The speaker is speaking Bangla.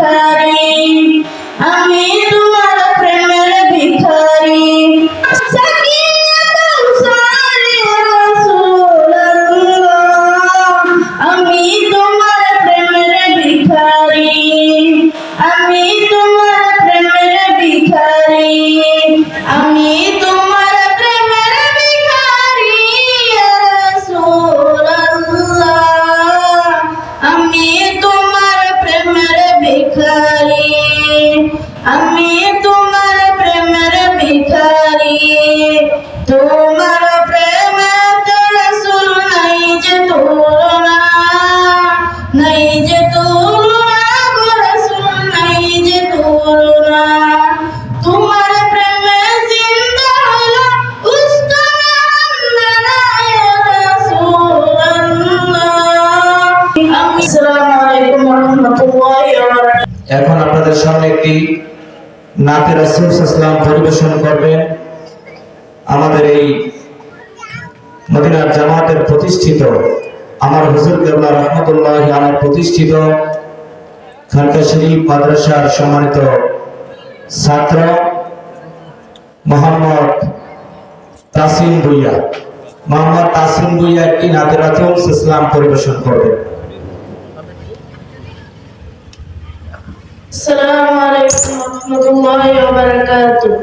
ভিখারি, আমি তোমার প্রেমের ভিখারি। সাকিয়া কাউসারে রাসূলুল্লাহ, আমি তোমার প্রেমের ভিখারি, আমি তোমার প্রেমের ভিখারি, আমি তোমার প্রেমের ভিখারি ইয়া রাসূলুল্লাহ, আমি তোমার প্রেমের ভিখারি, আমি তোমার প্রেমের ভিখারি। তোমার প্রেমেতে রাসূল নাই যে তুলনা, নাই যে তুলনা গো রাসূল, নাই যে তুলনা। তোমার প্রেমে জিন্দা হলো উস্তানা ইয়া রাসূলুল্লাহ। আসসালামু আলাইকুম ওয়া রাহমাতুল্লাহি ওয়া বারাকাতুহু। এখন আপনাদের সামনে একটি নাতে রাসূল সাল্লাল্লাহু পরিবেশন করবেন আমাদের এই মদিনার জামাতের প্রতিষ্ঠিত, আমার হুজুর কেবলা রহমতুল্লাহি আলাইহি প্রতিষ্ঠিত খানকা শরীফ মাদ্রাসার সম্মানিত ছাত্র মোহাম্মদ তাসিম ভুইয়া। মোহাম্মদ তাসিম ভুইয়া একটি নাতে রাসূল সাল্লাল্লাহু পরিবেশন করবেন। আসসালামু আলাইকুম ওয়া রাহমাতুল্লাহি ওয়া বারাকাতুহু।